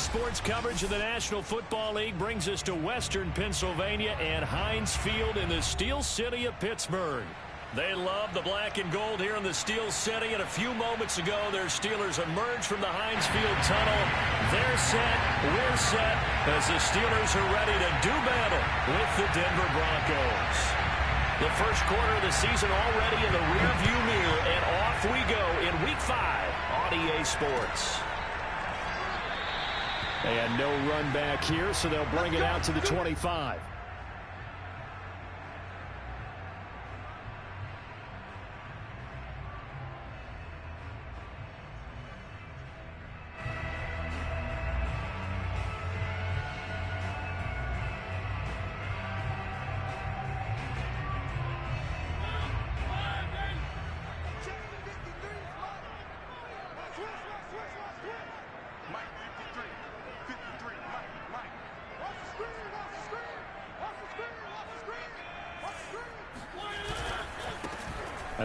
Sports coverage of the National Football League brings us to Western Pennsylvania and Heinz Field in the Steel City of Pittsburgh. They love the black and gold here in the Steel City, and a few moments ago, their Steelers emerged from the Heinz Field tunnel. They're set, we're set, as the Steelers are ready to do battle with the Denver Broncos. The first quarter of the season already in the rearview mirror, and off we go in Week 5 on EA Sports. And no run back here, so they'll bring it out to the 25.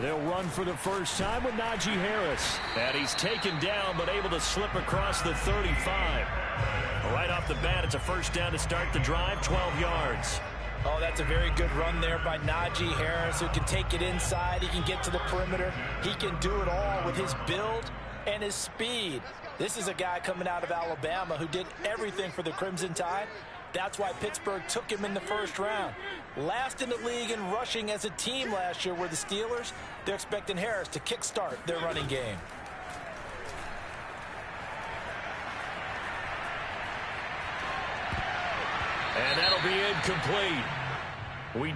They'll run for the first time with Najee Harris. And he's taken down, but able to slip across the 35. Right off the bat, it's a first down to start the drive, 12 yards. Oh, that's a very good run there by Najee Harris, who can take it inside. He can get to the perimeter. He can do it all with his build and his speed. This is a guy coming out of Alabama who did everything for the Crimson Tide. That's why Pittsburgh took him in the first round. Last in the league in rushing as a team last year were the Steelers. They're expecting Harris to kickstart their running game. And that'll be incomplete. We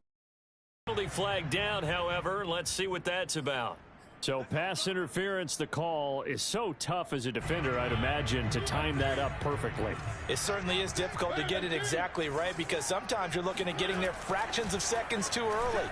penalty flag down, however. Let's see what that's about. So pass interference, the call is so tough as a defender, I'd imagine, to time that up perfectly. It certainly is difficult to get it exactly right because sometimes you're looking at getting there fractions of seconds too early.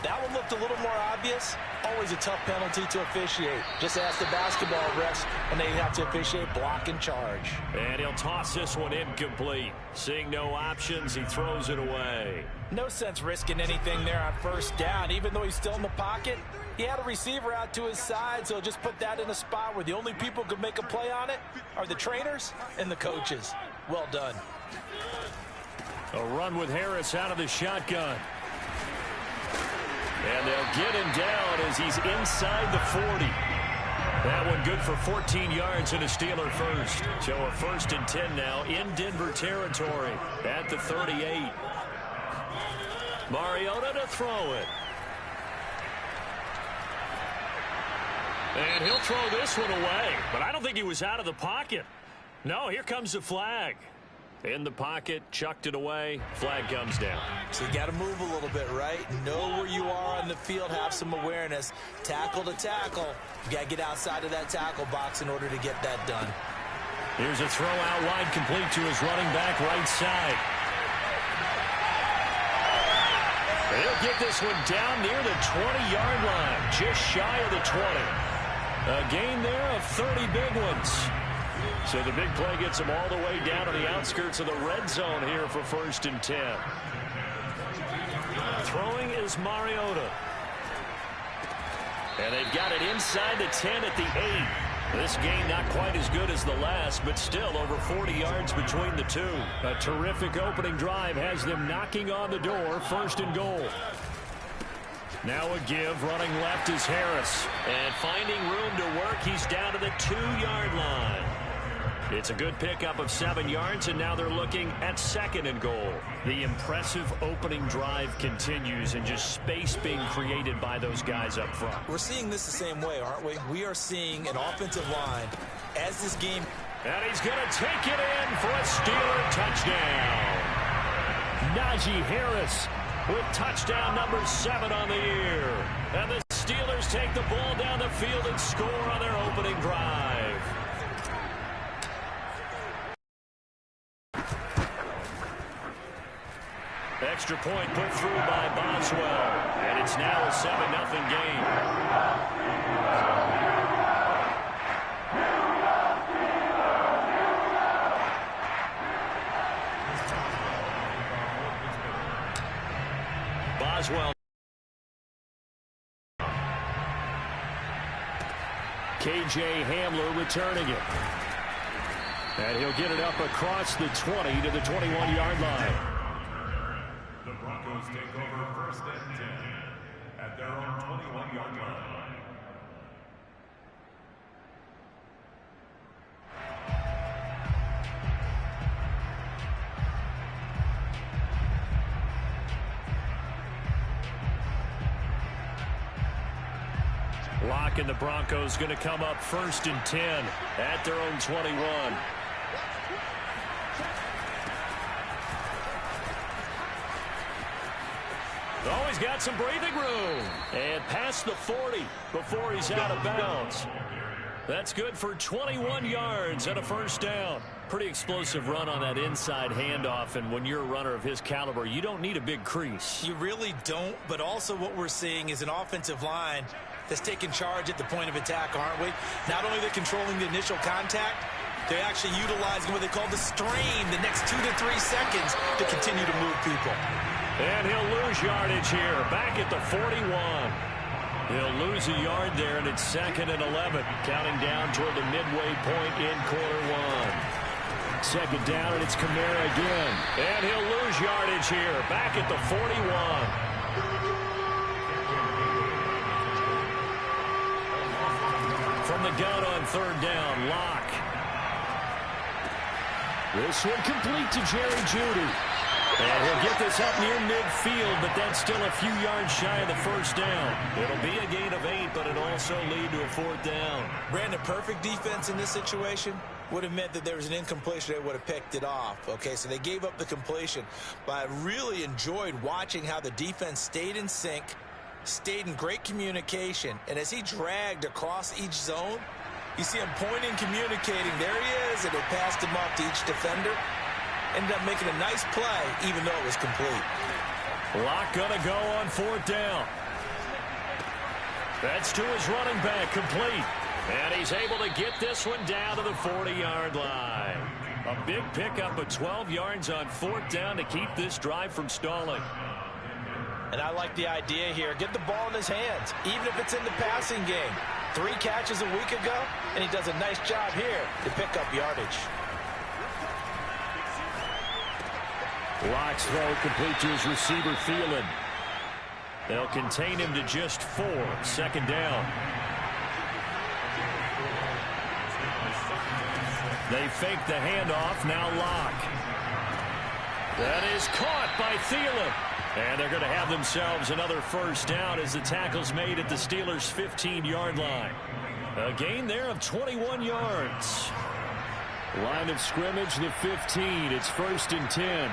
That one looked a little more obvious. Always a tough penalty to officiate. Just ask the basketball refs when they have to officiate block and charge. And he'll toss this one incomplete. Seeing no options, he throws it away. No sense risking anything there on first down. Even though he's still in the pocket, he had a receiver out to his side, so just put that in a spot where the only people who could make a play on it are the trainers and the coaches. Well done. A run with Harris out of the shotgun. And they'll get him down as he's inside the 40. That one good for 14 yards and a Steeler first. So a 1st and 10 now in Denver territory at the 38. Mariota to throw it. And he'll throw this one away. But I don't think he was out of the pocket. No, here comes the flag. In the pocket, chucked it away, flag comes down. So you got to move a little bit, right? Know where you are on the field, have some awareness. Tackle to tackle. You got to get outside of that tackle box in order to get that done. Here's a throw out wide, complete to his running back right side. He'll get this one down near the 20-yard line, just shy of the 20. A gain there of 30 big ones. So the big play gets him all the way down to the outskirts of the red zone here for 1st and 10. Throwing is Mariota. And they've got it inside the 10 at the 8. This game not quite as good as the last, but still over 40 yards between the two. A terrific opening drive has them knocking on the door, 1st and goal. Now a give, running left is Harris. And finding room to work, he's down to the 2-yard line. It's a good pickup of 7 yards, and now they're looking at 2nd and goal. The impressive opening drive continues, and just space being created by those guys up front. We're seeing this the same way, aren't we? We are seeing an offensive line as this game. And he's going to take it in for a Steeler touchdown. Najee Harris with touchdown number 7 on the year. And the Steelers take the ball down the field and score on their opening drive. Extra point put through by Boswell. And it's now a 7-0 game. Boswell. KJ Hamler returning it. And he'll get it up across the 20 to the 21-yard line. The Broncos take over 1st and 10 at their own 21-yard line. Locke and the Broncos going to come up 1st and 10 at their own 21. Always got some breathing room. And past the 40 before he's out of bounds. That's good for 21 yards and a 1st down. Pretty explosive run on that inside handoff, and when you're a runner of his caliber, you don't need a big crease. You really don't, but also what we're seeing is an offensive line that's taking charge at the point of attack, aren't we? Not only they're controlling the initial contact, they're actually utilizing what they call the strain the next 2 to 3 seconds to continue to move people. And he'll lose yardage here, back at the 41. He'll lose a yard there, and it's 2nd and 11, counting down toward the midway point in quarter 1. 2nd down, and it's Kamara again. And he'll lose yardage here, back at the 41. From the gun on 3rd down, Locke. This one complete to Jerry Jeudy. And he'll get this up near midfield, but that's still a few yards shy of the 1st down. It'll be a gain of 8, but it'll also lead to a 4th down. Brandon, perfect defense in this situation would have meant that there was an incompletion. They would have picked it off. Okay, so they gave up the completion. But I really enjoyed watching how the defense stayed in sync, stayed in great communication. And as he dragged across each zone, you see him pointing, communicating. There he is, and they passed him off to each defender. Ended up making a nice play, even though it was complete. Locke gonna go on 4th down. That's to his running back, complete. And he's able to get this one down to the 40-yard line. A big pickup of 12 yards on 4th down to keep this drive from stalling. And I like the idea here. Get the ball in his hands, even if it's in the passing game. 3 catches a week ago, and he does a nice job here to pick up yardage. Locke's throw complete to his receiver, Thielen. They'll contain him to just 4. 2nd down. They fake the handoff. Now Locke. That is caught by Thielen. And they're going to have themselves another 1st down as the tackle's made at the Steelers' 15-yard line. A gain there of 21 yards. Line of scrimmage, the 15. It's 1st and 10.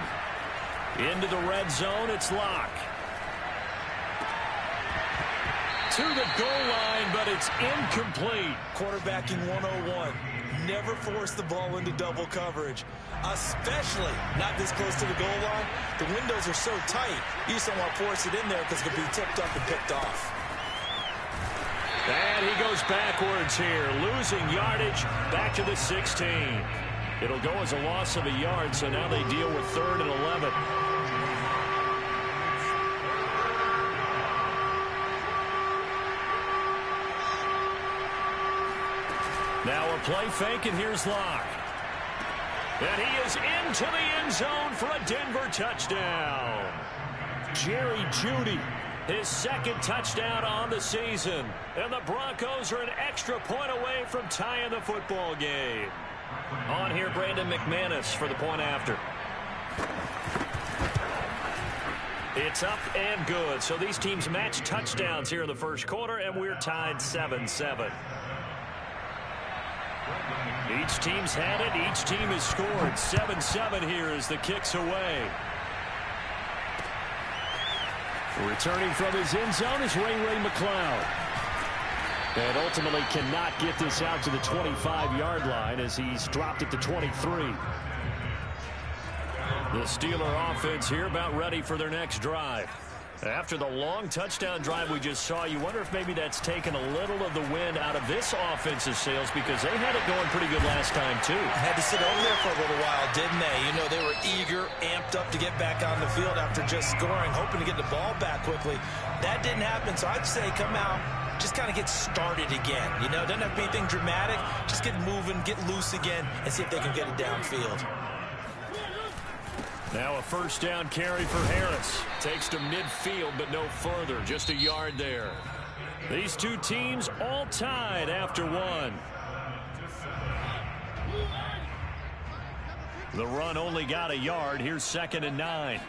Into the red zone, it's Locke. To the goal line, but it's incomplete. Quarterbacking 101. Never force the ball into double coverage, especially not this close to the goal line. The windows are so tight, you just don't want to force it in there because it could be tipped up and picked off. And he goes backwards here, losing yardage back to the 16. It'll go as a loss of a yard, so now they deal with 3rd and 11. Now a play fake, and here's Locke. And he is into the end zone for a Denver touchdown. Jerry Jeudy, his 2nd touchdown on the season. And the Broncos are an extra point away from tying the football game. On here, Brandon McManus for the point after. It's up and good. So these teams match touchdowns here in the 1st quarter, and we're tied 7-7. Each team's had it. Each team has scored. 7-7 here as the kick's away. Returning from his end zone is Ray McCloud. And ultimately cannot get this out to the 25-yard line as he's dropped it to 23. The Steeler offense here about ready for their next drive. After the long touchdown drive we just saw, you wonder if maybe that's taken a little of the wind out of this offensive sails, because they had it going pretty good last time too. Had to sit over there for a little while, didn't they? You know, they were eager, amped up to get back on the field after just scoring, hoping to get the ball back quickly. That didn't happen, so I'd say come out, just kind of get started again. You know, doesn't have to be anything dramatic. Just get moving, get loose again, and see if they can get it downfield. Now a first down carry for Harris. Takes to midfield, but no further. Just a yard there. These two teams all tied after one. The run only got a yard. Here's 2nd and 9.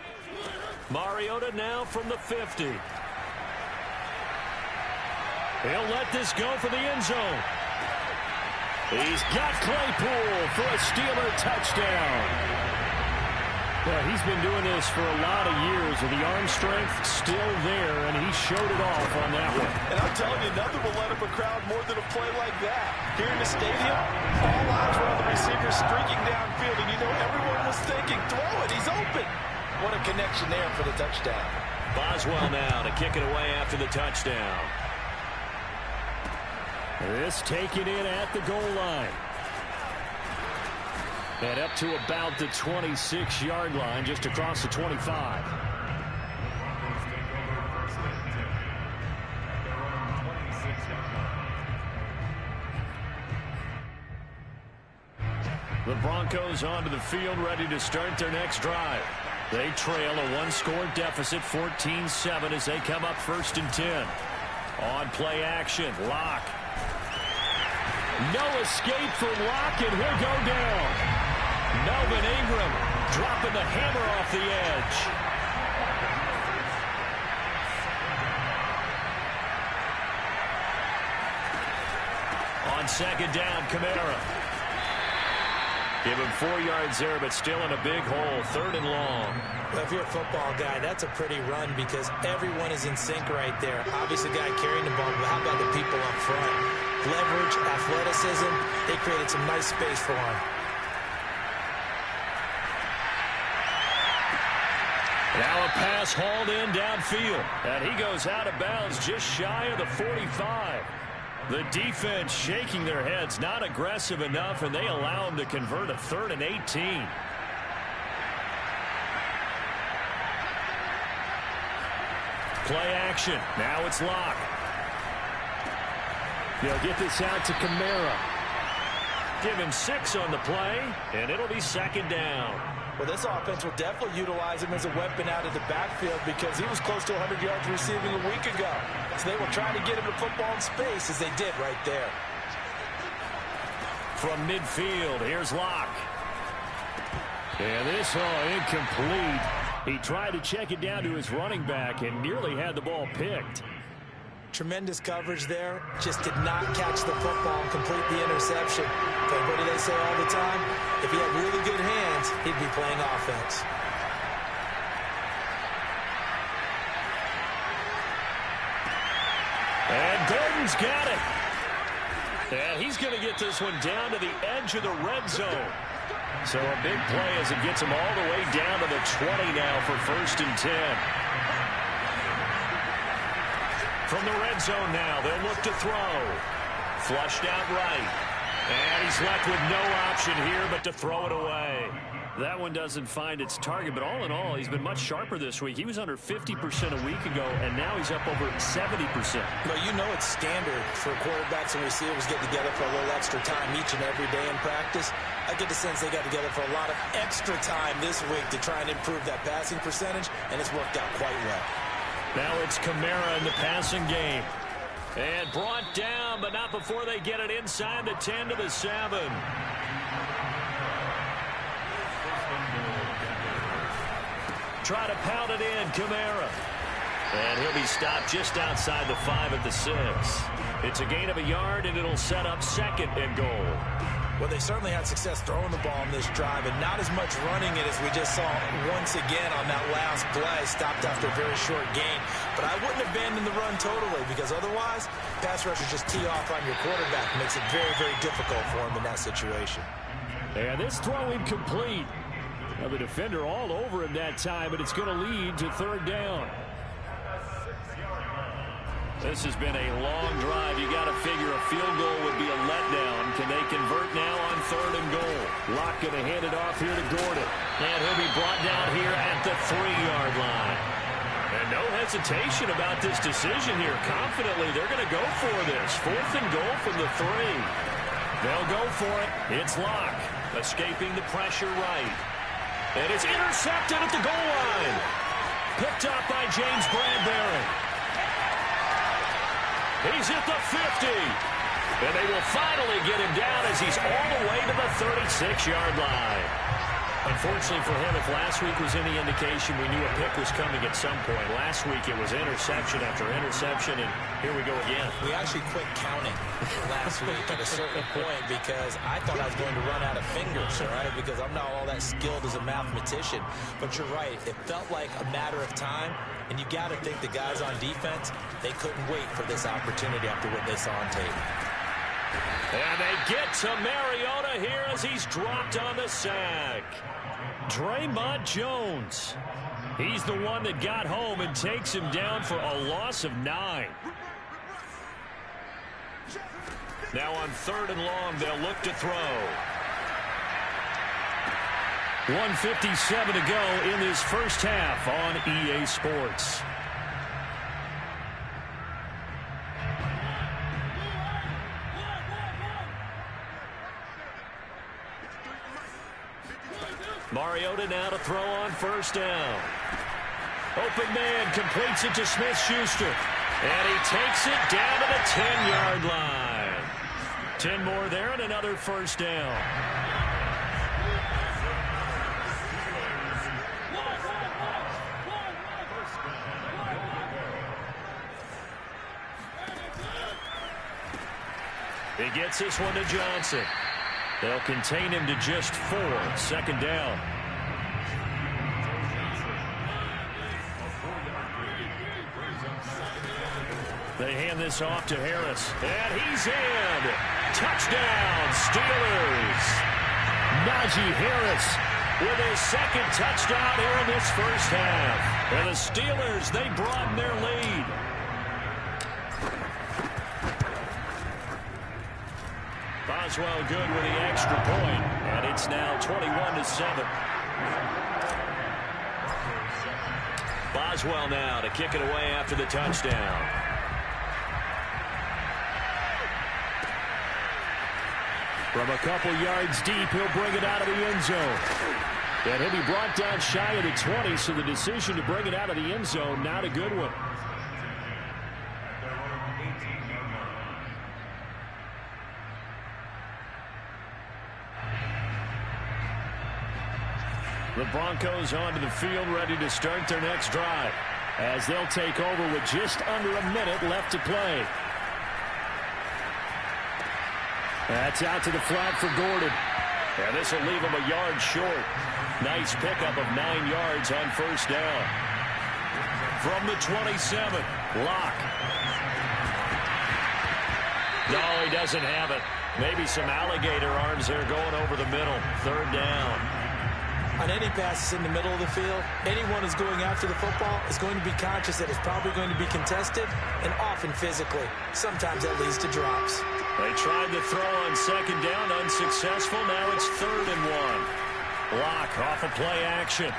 Mariota now from the 50. He'll let this go for the end zone. He's got Claypool for a Steeler touchdown. Well, he's been doing this for a lot of years with the arm strength still there, and he showed it off on that one. And I'm telling you, nothing will let up a crowd more than a play like that. Here in the stadium, all eyes were on the receiver streaking downfield, and you know everyone was thinking, throw it, he's open. What a connection there for the touchdown. Boswell now to kick it away after the touchdown. This taken in at the goal line. And up to about the 26-yard line, just across the 25. The Broncos onto the field, ready to start their next drive. They trail a one-score deficit, 14-7, as they come up 1st and 10. On play action, Locke. No escape for Locke, and he'll go down. Melvin Ingram dropping the hammer off the edge. On 2nd down, Kamara. Give him 4 yards there, but still in a big hole. 3rd and long. Well, if you're a football guy, that's a pretty run because everyone is in sync right there. Obviously, the guy carrying the ball, but how about the people up front? Leverage, athleticism, they created some nice space for him. Now a pass hauled in downfield. And he goes out of bounds just shy of the 45. The defense shaking their heads, not aggressive enough, and they allow him to convert a 3rd and 18. Play action. Now it's Locke. They'll get this out to Kamara. Give him 6 on the play, and it'll be 2nd down. Well, this offense will definitely utilize him as a weapon out of the backfield because he was close to 100 yards receiving a week ago. So they will try to get him the football in space as they did right there. From midfield, here's Locke. And this incomplete. He tried to check it down to his running back and nearly had the ball picked. Tremendous coverage there. Just did not catch the football and complete the interception. But what do they say all the time? If he had really good hands, he'd be playing offense. And Gordon's got it. And he's going to get this one down to the edge of the red zone. So a big play as it gets him all the way down to the 20 now for 1st and 10. From the red zone now, they'll look to throw. Flushed out right. And he's left with no option here but to throw it away. That one doesn't find its target, but all in all, he's been much sharper this week. He was under 50% a week ago, and now he's up over 70%. Well, you know it's standard for quarterbacks and receivers get together for a little extra time each and every day in practice. I get the sense they got together for a lot of extra time this week to try and improve that passing percentage, and it's worked out quite well. Now it's Kamara in the passing game. And brought down, but not before they get it inside the 10 to the 7. Try to pound it in, Kamara. And he'll be stopped just outside the 5 at the 6. It's a gain of a yard, and it'll set up 2nd and goal. Well, they certainly had success throwing the ball on this drive, and not as much running it as we just saw once again on that last play. Stopped after a very short gain. But I wouldn't abandon the run totally, because otherwise, pass rushers just tee off on your quarterback. It makes it very, very difficult for him in that situation. And this throw incomplete. Now the defender all over him that time, but it's going to lead to 3rd down. This has been a long drive. You got to figure a field goal would be a letdown. Can they convert now on 3rd and goal? Locke going to hand it off here to Gordon. And he'll be brought down here at the 3-yard line. And no hesitation about this decision here. Confidently, they're going to go for this. 4th and goal from the 3. They'll go for it. It's Locke, escaping the pressure right. And it's intercepted at the goal line. Picked up by James Bradbury. He's at the 50. And they will finally get him down as he's all the way to the 36-yard line. Unfortunately for him, if last week was any indication, we knew a pick was coming at some point. Last week it was interception after interception, and here we go again. We actually quit counting last week at a certain point because I thought I was going to run out of fingers, all right, because I'm not all that skilled as a mathematician. But you're right. It felt like a matter of time, and you got to think the guys on defense, they couldn't wait for this opportunity after what they saw on tape. And they get to Mariota here as he's dropped on the sack. Draymond Jones. He's the one that got home and takes him down for a loss of 9. Now on 3rd and long, they'll look to throw. 1:57 to go in this first half on EA Sports. Mariota now to throw on 1st down. Open man completes it to Smith-Schuster. And he takes it down to the 10-yard line. 10 more there and another 1st down. He gets this one to Johnson. They'll contain him to just 4. 2nd down. They hand this off to Harris. And he's in. Touchdown, Steelers. Najee Harris with his 2nd touchdown here in this first half. And the Steelers, they broaden their lead. Boswell good with the extra point, and it's now 21-7. Boswell now to kick it away after the touchdown. From a couple yards deep, he'll bring it out of the end zone. And he'll be brought down shy of the 20, so the decision to bring it out of the end zone, not a good one. The Broncos onto the field, ready to start their next drive, as they'll take over with just under a minute left to play. That's out to the flat for Gordon. And this will leave him a yard short. Nice pickup of 9 yards on 1st down. From the 27, Locke. No, he doesn't have it. Maybe some alligator arms there going over the middle. 3rd down. On any passes in the middle of the field, anyone who's going after the football is going to be conscious that it's probably going to be contested and often physically. Sometimes that leads to drops. They tried to throw on 2nd down, unsuccessful. Now it's 3rd and 1. Locke off of play action,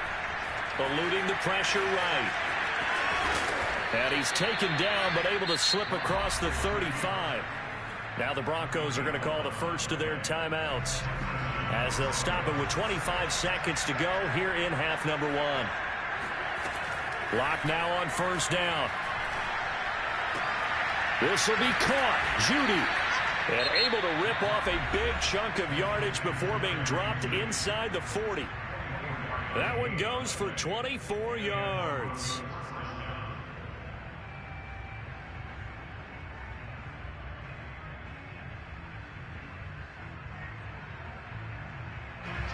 eluding the pressure right. And he's taken down but able to slip across the 35. Now the Broncos are going to call the first of their timeouts, as they'll stop it with 25 seconds to go here in half number 1. Locke now on 1st down. This will be caught. Judy. And able to rip off a big chunk of yardage before being dropped inside the 40. That one goes for 24 yards.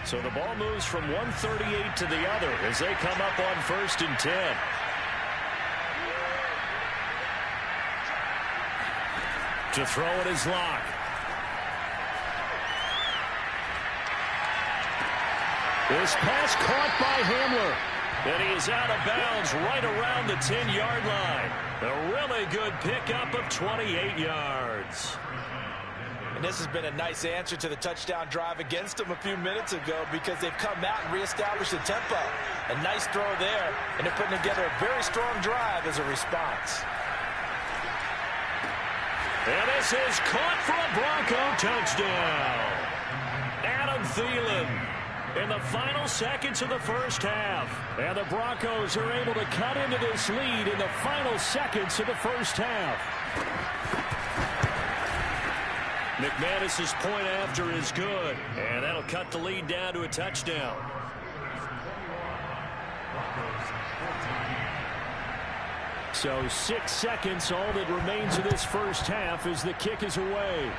So the ball moves from 138 to the other as they come up on 1st and 10. To throw it is Locke. This pass caught by Hamler. And he is out of bounds right around the 10-yard line. A really good pickup of 28 yards. And this has been a nice answer to the touchdown drive against them a few minutes ago, because they've come out and reestablished the tempo. A nice throw there, and they're putting together a very strong drive as a response. And this is caught for a Bronco touchdown. Adam Thielen in the final seconds of the first half. And the Broncos are able to cut into this lead in the final seconds of the first half. McManus's point after is good. And that'll cut the lead down to a touchdown. So 6 seconds, all that remains of this first half as the kick is away.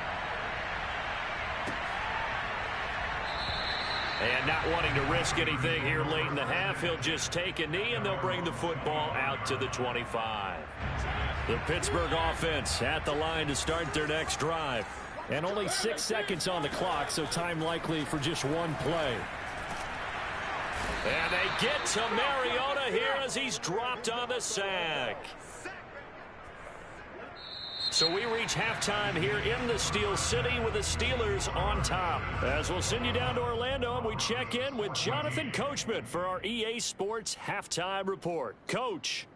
And not wanting to risk anything here late in the half, he'll just take a knee and they'll bring the football out to the 25. The Pittsburgh offense at the line to start their next drive. And only 6 seconds on the clock, so time likely for just one play. And they get to Mariota here as he's dropped on the sack. So we reach halftime here in the Steel City with the Steelers on top. As we'll send you down to Orlando and we check in with Jonathan Coachman for our EA Sports Halftime Report. Coach.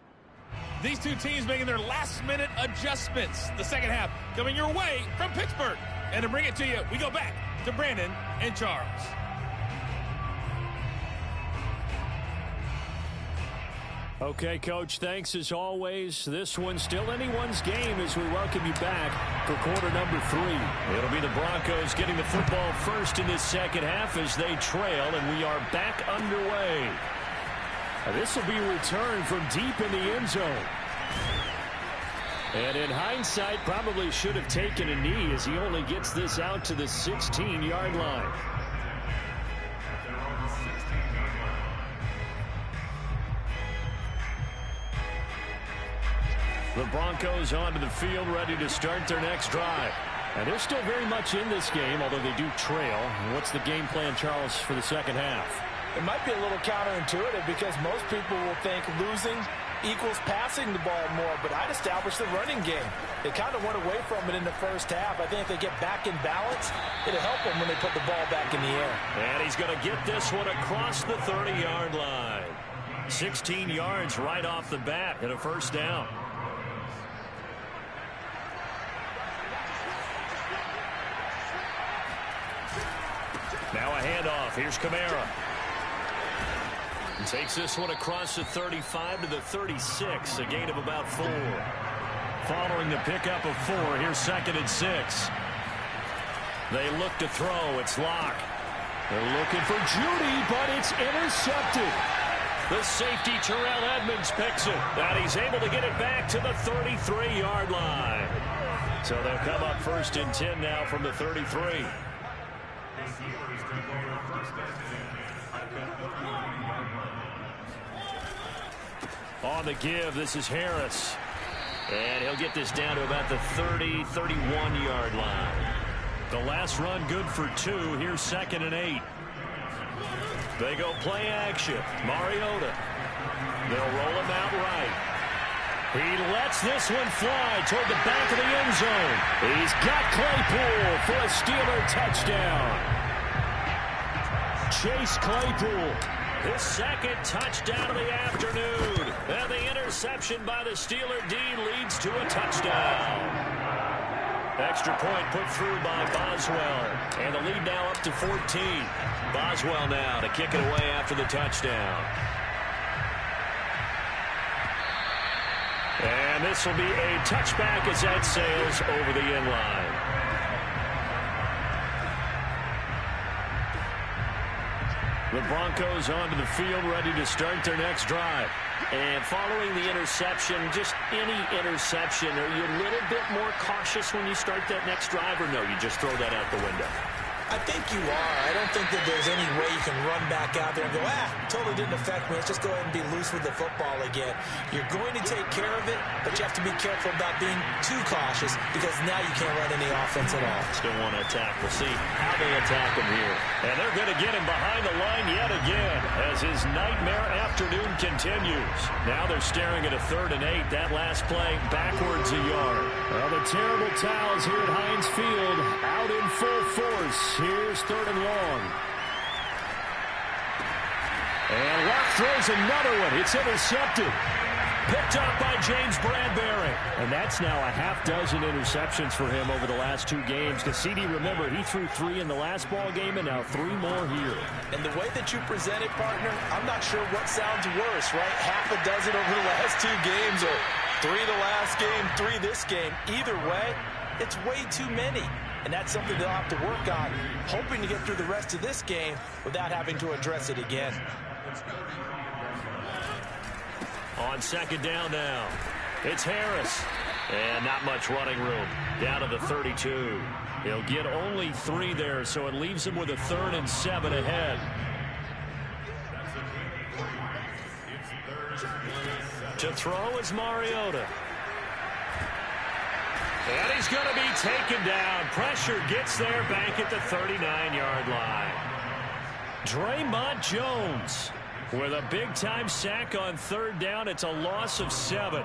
These two teams making their last-minute adjustments. The second half coming your way from Pittsburgh. And to bring it to you, we go back to Brandon and Charles. Okay, Coach, thanks as always. This one's still anyone's game as we welcome you back for quarter number 3. It'll be the Broncos getting the football first in this second half as they trail, and we are back underway. This will be returned from deep in the end zone. And in hindsight, probably should have taken a knee as he only gets this out to the 16-yard line. The Broncos onto the field, ready to start their next drive. And they're still very much in this game, although they do trail. What's the game plan, Charles, for the second half? It might be a little counterintuitive because most people will think losing equals passing the ball more, but I'd establish the running game. They kind of went away from it in the first half. I think if they get back in balance, it'll help them when they put the ball back in the air. And he's going to get this one across the 30-yard line. 16 yards right off the bat and a first down. Now a handoff. Here's Kamara. And takes this one across the 35 to the 36. A gain of about 4. Following the pickup of 4, here's 2nd and 6. They look to throw. It's Locke. They're looking for Judy, but it's intercepted. The safety, Terrell Edmonds, picks it. And he's able to get it back to the 33-yard line. So they'll come up 1st and 10 now from the 33. On the give, this is Harris. And he'll get this down to about the 30, 31-yard line. The last run good for 2. Here's 2nd and 8. They go play action. Mariota. They'll roll him out right. He lets this one fly toward the back of the end zone. He's got Claypool for a Steeler touchdown. Chase Claypool, his 2nd touchdown of the afternoon. And the interception by the Steeler D leads to a touchdown. Extra point put through by Boswell. And the lead now up to 14. Boswell now to kick it away after the touchdown. And this will be a touchback as that sails over the end line. The Broncos onto the field, ready to start their next drive. And following the interception, just any interception, are you a little bit more cautious when you start that next drive, or no, you just throw that out the window? I think you are. I don't think that there's any way you can run back out there and go, totally didn't affect me. Let's just go ahead and be loose with the football again. You're going to take care of it, but you have to be careful about being too cautious because now you can't run any offense at all. Still want to attack. We'll see how they attack him here. And they're going to get him behind the line yet again as his nightmare afternoon continues. Now they're staring at a 3rd and 8. That last play backwards a yard. Well, the terrible towels here at Heinz Field out in full force. Here's 3rd and long. And Locke throws another one. It's intercepted. Picked up by James Bradbury. And that's now a half dozen interceptions for him over the last 2 games. Because CD, remember, he threw 3 in the last ball game and now 3 more here. And the way that you present it, partner, I'm not sure what sounds worse, right? Half a dozen over the last 2 games or 3 the last game, 3 this game. Either way, it's way too many. And that's something they'll have to work on, hoping to get through the rest of this game without having to address it again. On second down now, it's Harris. And not much running room. Down to the 32. He'll get only 3 there, so it leaves him with a 3rd and 7 ahead. To throw is Mariota. And he's going to be taken down. Pressure gets there back at the 39-yard line. Draymond Jones with a big-time sack on 3rd down. It's a loss of 7.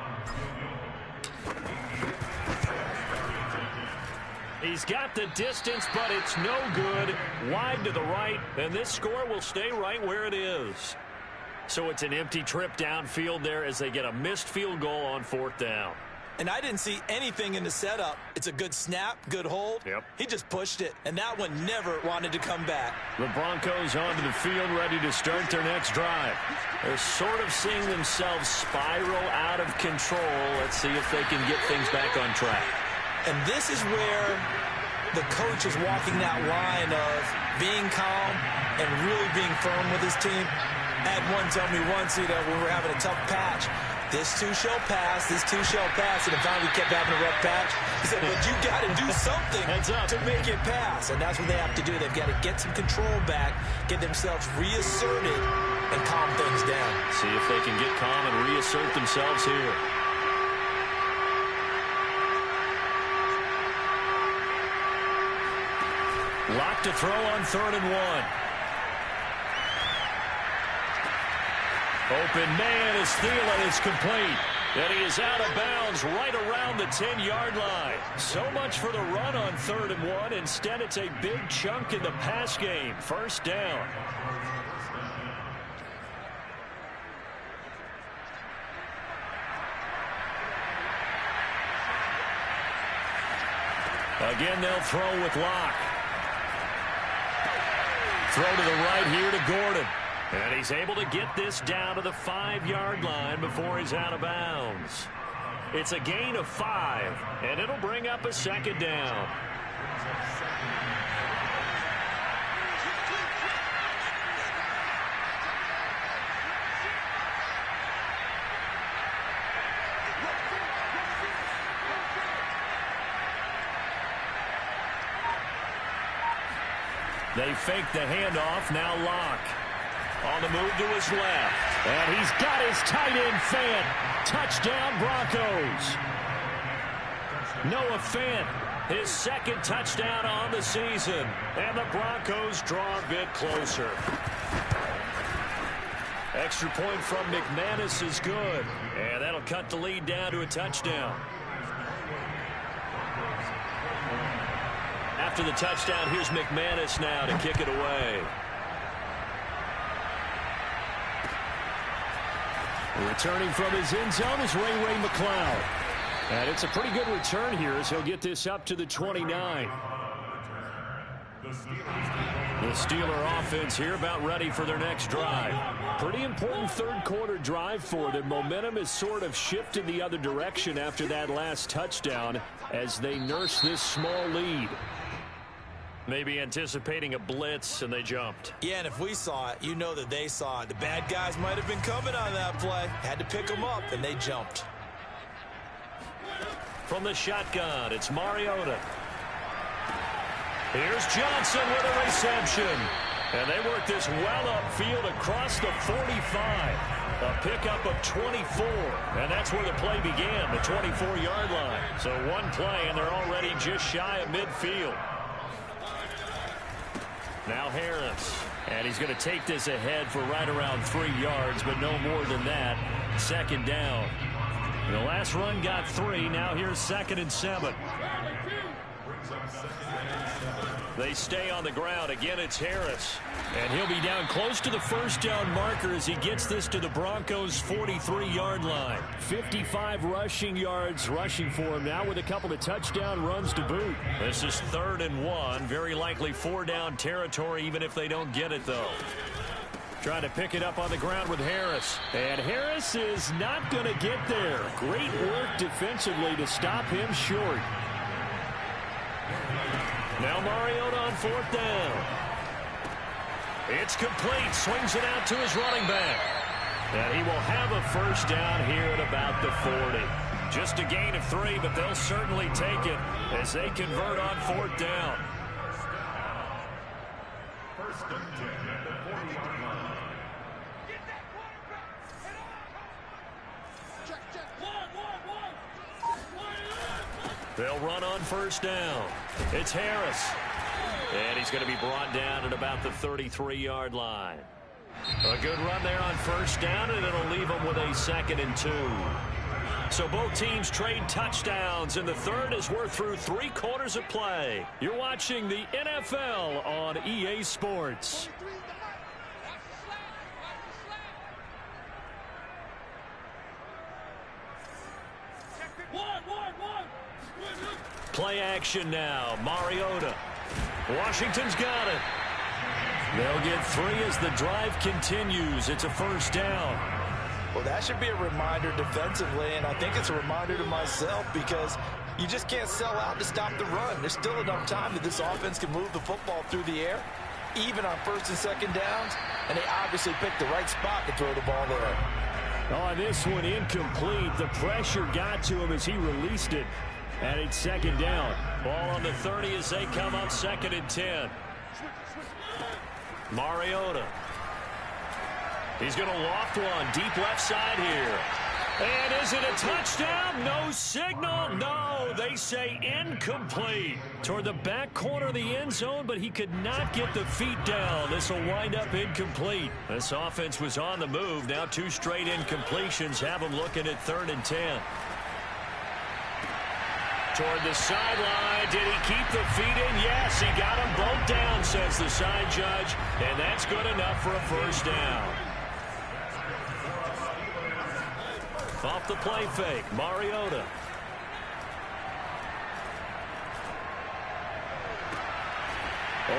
He's got the distance, but it's no good. Wide to the right, and this score will stay right where it is. So it's an empty trip downfield there as they get a missed field goal on 4th down. And I didn't see anything in the setup. It's a good snap, good hold. Yep. He just pushed it, and that one never wanted to come back. The Broncos onto the field, ready to start their next drive. They're sort of seeing themselves spiral out of control. Let's see if they can get things back on track. And this is where the coach is walking that line of being calm and really being firm with his team. I had one tell me once, when we were having a tough patch, this too shall pass, this too shall pass, and finally we kept having a rough patch. He said, but you got to do something to make it pass, and that's what they have to do. They've got to get some control back, get themselves reasserted, and calm things down. See if they can get calm and reassert themselves here. Lock to throw on 3rd and 1. Open man is Thielen. It's complete. And he is out of bounds right around the 10-yard line. So much for the run on 3rd and 1. Instead, it's a big chunk in the pass game. 1st down. Again, they'll throw with Locke. Throw to the right here to Gordon. And he's able to get this down to the 5-yard line before he's out of bounds. It's a gain of 5, and it'll bring up a 2nd down. They fake the handoff. Now Locke on the move to his left. And he's got his tight end Fant. Touchdown Broncos. Noah Fant, his 2nd touchdown on the season. And the Broncos draw a bit closer. Extra point from McManus is good. And that'll cut the lead down to a touchdown. After the touchdown, here's McManus now to kick it away. Returning from his end zone is Ray McCloud. And it's a pretty good return here as he'll get this up to the 29. The Steeler offense here about ready for their next drive. Pretty important 3rd quarter drive for them. Momentum has sort of shifted the other direction after that last touchdown as they nurse this small lead. Maybe anticipating a blitz, and they jumped. Yeah, and if we saw it, you know that they saw it. The bad guys might have been coming on that play. Had to pick them up, and they jumped. From the shotgun, it's Mariota. Here's Johnson with a reception. And they work this well upfield across the 45. A pickup of 24. And that's where the play began, the 24-yard line. So one play, and they're already just shy of midfield. Now Harris, and he's going to take this ahead for right around 3 yards, but no more than that. 2nd down. The last run got 3. Now here's 2nd and 7. They stay on the ground. Again, it's Harris. And he'll be down close to the first down marker as he gets this to the Broncos' 43-yard line. 55 rushing yards rushing for him now with a couple of touchdown runs to boot. This is 3rd and 1. Very likely 4-down territory even if they don't get it, though. Trying to pick it up on the ground with Harris. And Harris is not going to get there. Great work defensively to stop him short. Now Mariota on 4th down. It's complete. Swings it out to his running back. And he will have a first down here at about the 40. Just a gain of 3, but they'll certainly take it as they convert on 4th down. First and 10 at the 40-yard line. They'll run on 1st down. It's Harris. And he's going to be brought down at about the 33-yard line. A good run there on 1st down, and it'll leave them with a 2nd and 2. So both teams trade touchdowns, and the third as we're through 3 quarters of play. You're watching the NFL on EA Sports. Play action now. Mariota. Washington's got it. They'll get 3 as the drive continues. It's a first down. Well, that should be a reminder defensively, and I think it's a reminder to myself because you just can't sell out to stop the run. There's still enough time that this offense can move the football through the air, even on 1st and 2nd downs, and they obviously picked the right spot to throw the ball there. Oh, this one incomplete. The pressure got to him as he released it. And it's 2nd down. Ball on the 30 as they come up 2nd and 10. Mariota. He's going to loft one deep left side here. And is it a touchdown? No signal. No, they say incomplete. Toward the back corner of the end zone, but he could not get the feet down. This will wind up incomplete. This offense was on the move. Now 2 straight incompletions have them looking at 3rd and 10. Toward the sideline. Did he keep the feet in? Yes, he got them both down, says the side judge. And that's good enough for a first down. Off the play fake, Mariota.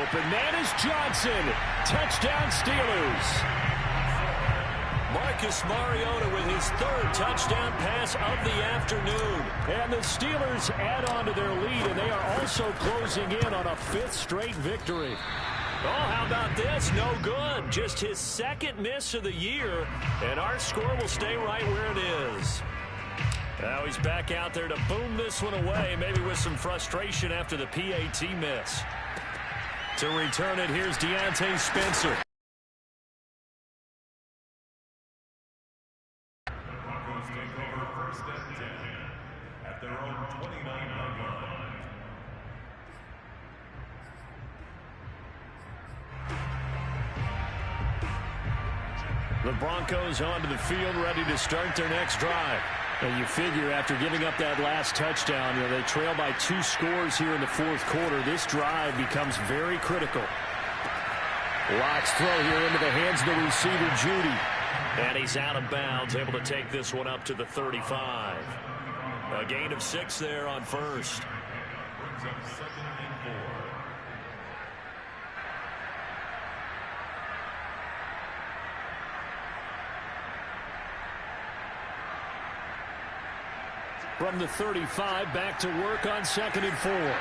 Open man is Johnson. Touchdown Steelers. Marcus Mariota with his 3rd touchdown pass of the afternoon. And the Steelers add on to their lead, and they are also closing in on a 5th straight victory. Oh, how about this? No good. Just his 2nd miss of the year, and our score will stay right where it is. Now he's back out there to boom this one away, maybe with some frustration after the PAT miss. To return it, here's Deontay Spencer. The Broncos onto the field, ready to start their next drive. And you figure after giving up that last touchdown, they trail by 2 scores here in the 4th quarter. This drive becomes very critical. Locks throw here into the hands of the receiver, Judy. And he's out of bounds, able to take this one up to the 35. A gain of 6 there on 1st. Brings up 2nd and 4. From the 35, back to work on 2nd and 4.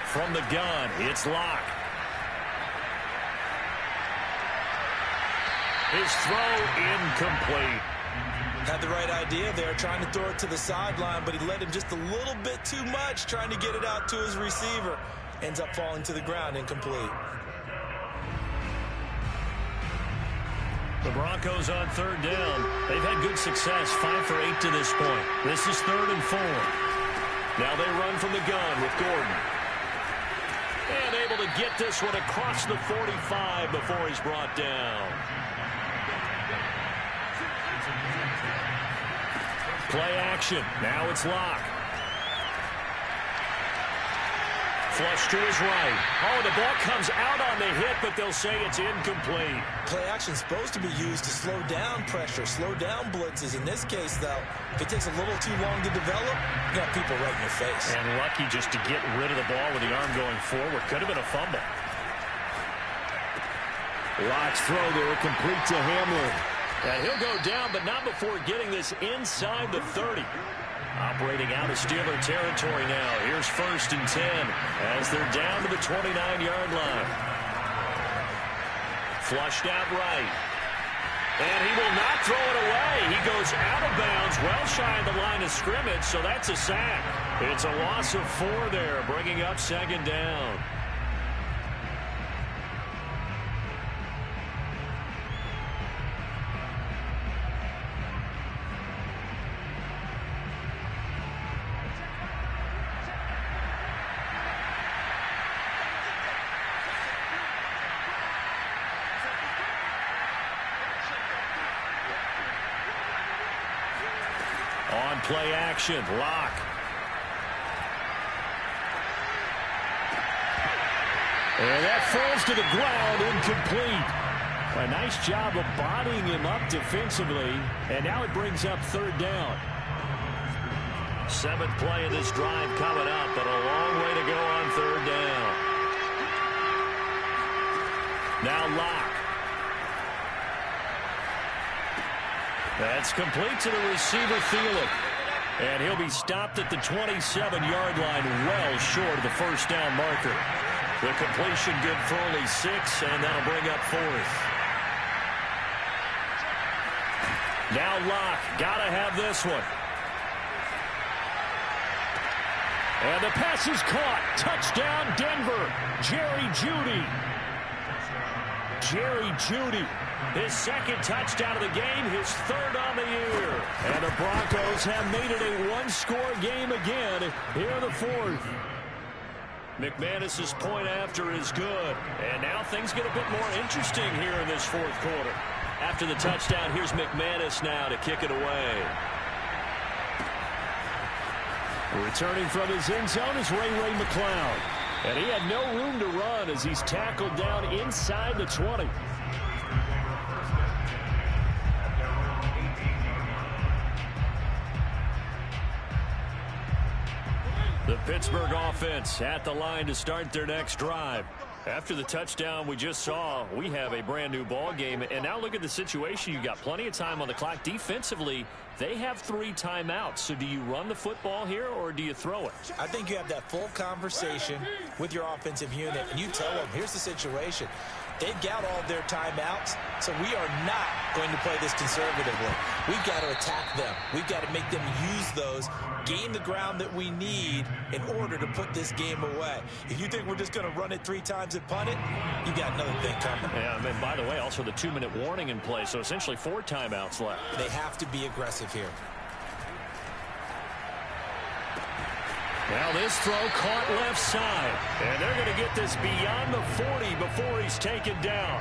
From the gun, it's Locke. His throw incomplete. Had the right idea there, trying to throw it to the sideline, but he led him just a little bit too much, trying to get it out to his receiver. Ends up falling to the ground, incomplete. The Broncos on 3rd down. They've had good success, 5 for 8 to this point. This is 3rd and 4. Now they run from the gun with Gordon. And able to get this one across the 45 before he's brought down. Play action. Now it's Locke. Flush to his right. Oh, the ball comes out on the hit, but they'll say it's incomplete. Play action is supposed to be used to slow down pressure, slow down blitzes. In this case, though, if it takes a little too long to develop, you got people right in your face. And lucky just to get rid of the ball with the arm going forward. Could have been a fumble. Locke's throw there, complete to Hamlin. And he'll go down, but not before getting this inside the 30. Operating out of Steeler territory now. Here's 1st and 10 as they're down to the 29-yard line. Flushed out right. And he will not throw it away. He goes out of bounds, well shy of the line of scrimmage, so that's a sack. It's a loss of 4 there, bringing up 2nd down. On play action, Locke. And that falls to the ground, incomplete. A nice job of bodying him up defensively, and now it brings up 3rd down. 7th play of this drive coming up, but a long way to go on 3rd down. Now Locke. That's complete to the receiver, Thielen. And he'll be stopped at the 27-yard line, well short of the 1st down marker. The completion good for only 6, and that'll bring up 4th. Now Locke, gotta have this one. And the pass is caught. Touchdown, Denver. Jerry Jeudy. Jerry Jeudy. His 2nd touchdown of the game, his 3rd on the year. And the Broncos have made it a one-score game again here in the 4th. McManus's point after is good. And now things get a bit more interesting here in this 4th quarter. After the touchdown, here's McManus now to kick it away. Returning from his end zone is Ray McCloud. And he had no room to run as he's tackled down inside the 20. The Pittsburgh offense at the line to start their next drive. After the touchdown we just saw, we have a brand new ball game. And now look at the situation. You've got plenty of time on the clock. Defensively, they have 3 timeouts. So do you run the football here or do you throw it? I think you have that full conversation with your offensive unit, and you tell them, here's the situation. They've got all their timeouts, so we are not going to play this conservatively. We've got to attack them. We've got to make them use those, gain the ground that we need in order to put this game away. If you think we're just going to run it 3 times and punt it, you got another thing coming. Yeah, and by the way, also the 2-minute warning in play, so essentially 4 timeouts left. They have to be aggressive here. Now this throw caught left side. And they're going to get this beyond the 40 before he's taken down.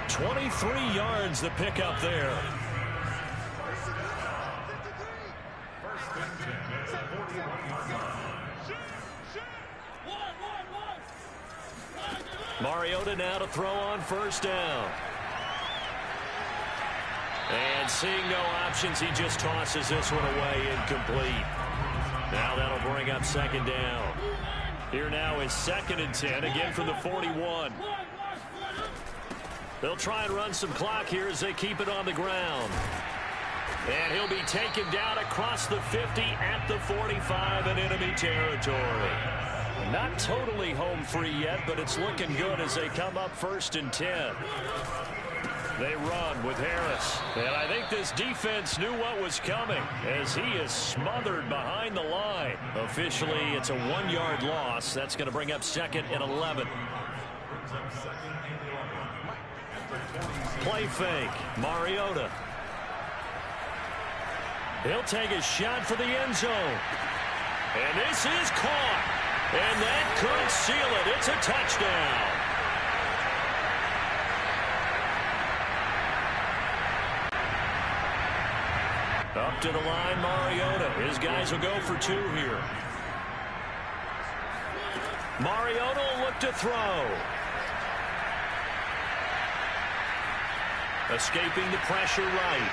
23 yards the pickup there. Mariota now to throw on 1st down. And seeing no options, he just tosses this one away, incomplete. Now that'll bring up 2nd down. Here now is 2nd and 10, again from the 41. They'll try and run some clock here as they keep it on the ground. And he'll be taken down across the 50 at the 45 in enemy territory. Not totally home free yet, but it's looking good as they come up 1st and 10. They run with Harris. And I think this defense knew what was coming as he is smothered behind the line. Officially, it's a 1-yard loss. That's going to bring up 2nd and 11. Play fake. Mariota. He'll take a shot for the end zone. And this is caught. And that could seal it. It's a touchdown. Up to the line, Mariota. His guys will go for 2 here. Mariota will look to throw. Escaping the pressure right.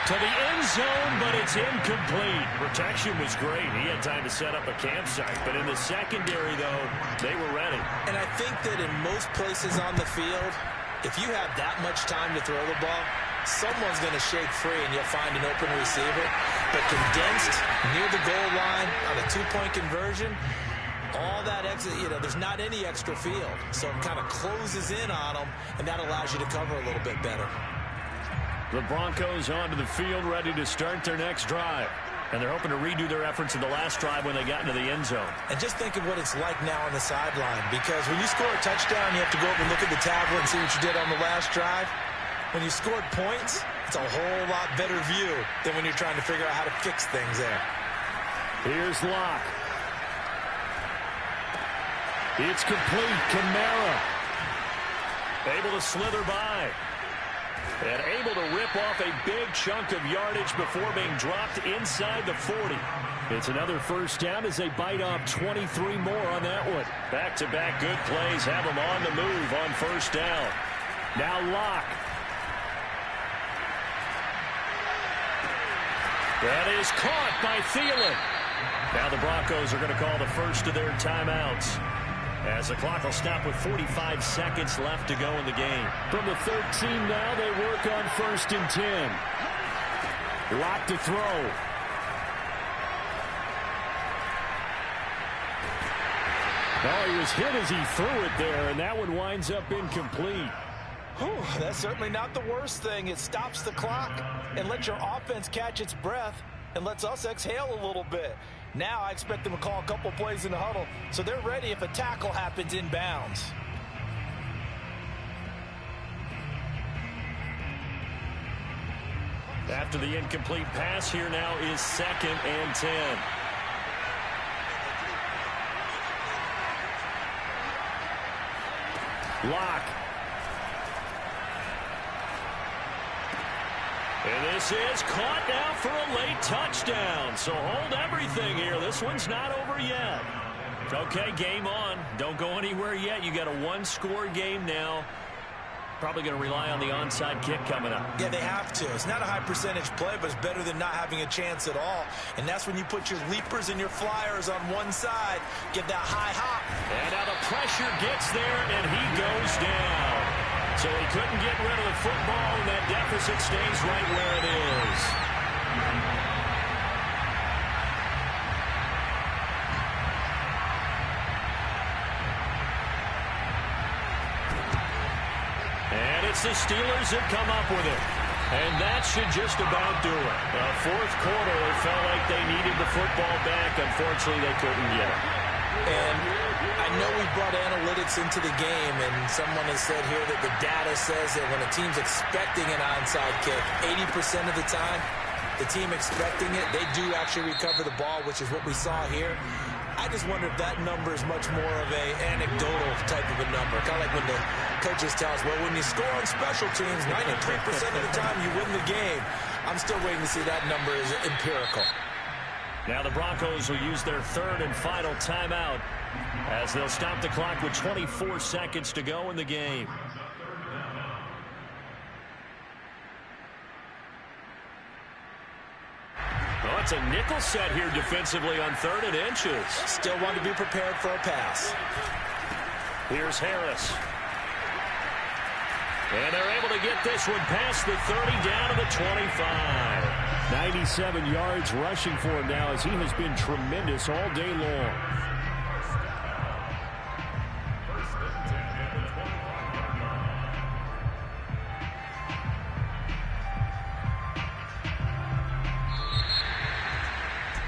To the end zone, but it's incomplete. Protection was great. He had time to set up a campsite. But in the secondary, though, they were ready. And I think that in most places on the field, if you have that much time to throw the ball, someone's going to shake free and you'll find an open receiver. But condensed near the goal line on a 2-point conversion, all that extra, there's not any extra field. So it kind of closes in on them, and that allows you to cover a little bit better. The Broncos onto the field, ready to start their next drive. And they're hoping to redo their efforts in the last drive when they got into the end zone. And just think of what it's like now on the sideline, because when you score a touchdown, you have to go over and look at the tablet and see what you did on the last drive. When you scored points, it's a whole lot better view than when you're trying to figure out how to fix things there. Here's Locke. It's complete. Kamara able to slither by. And able to rip off a big chunk of yardage before being dropped inside the 40. It's another first down as they bite off 23 more on that one. Back-to-back good plays have them on the move on first down. Now Locke. That is caught by Thielen. Now the Broncos are going to call the first of their timeouts, as the clock will stop with 45 seconds left to go in the game. From the 13 now, they work on 1st and 10. Locke to throw. Oh, he was hit as he threw it there, and that one winds up incomplete. Whew, that's certainly not the worst thing. It stops the clock and lets your offense catch its breath and lets us exhale a little bit. Now I expect them to call a couple plays in the huddle, so they're ready if a tackle happens inbounds. After the incomplete pass, here now is 2nd and 10. Locke. And this is caught now for a late touchdown. So hold everything here. This one's not over yet. Okay, game on. Don't go anywhere yet. You got a 1-score game now. Probably going to rely on the onside kick coming up. Yeah, they have to. It's not a high percentage play, but it's better than not having a chance at all. And that's when you put your leapers and your flyers on one side. Get that high hop. And now the pressure gets there, and he goes down. So he couldn't get rid of the football, and that deficit stays right where it is. And it's the Steelers that come up with it. And that should just about do it. The 4th quarter, it felt like they needed the football back. Unfortunately, they couldn't get it. And I know we brought analytics into the game, and someone has said here that the data says that when a team's expecting an onside kick, 80% of the time, the team expecting it, they do actually recover the ball, which is what we saw here. I just wonder if that number is much more of a anecdotal type of a number. Kind of like when the coaches tell us, well, when you score on special teams, 93% of the time you win the game. I'm still waiting to see that number is empirical. Now the Broncos will use their 3rd and final timeout as they'll stop the clock with 24 seconds to go in the game. Oh, it's a nickel set here defensively on 3rd and inches. Still want to be prepared for a pass. Here's Harris. And they're able to get this one past the 30 down to the 25. 97 yards rushing for him now, as he has been tremendous all day long.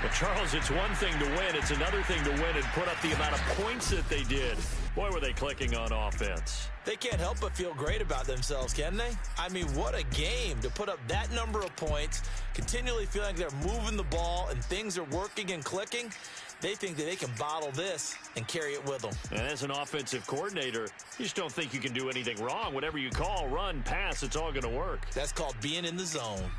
But Charles, it's one thing to win. It's another thing to win and put up the amount of points that they did. Boy, were they clicking on offense. They can't help but feel great about themselves, can they? I mean, what a game to put up that number of points, continually feeling like they're moving the ball and things are working and clicking. They think that they can bottle this and carry it with them. And as an offensive coordinator, you just don't think you can do anything wrong. Whatever you call, run, pass, it's all going to work. That's called being in the zone.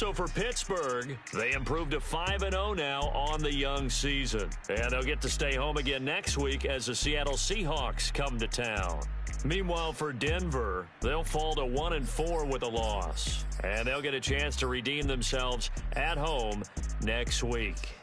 So for Pittsburgh, they improved to 5-0 now on the young season. And they'll get to stay home again next week as the Seattle Seahawks come to town. Meanwhile, for Denver, they'll fall to 1-4 with a loss. And they'll get a chance to redeem themselves at home next week.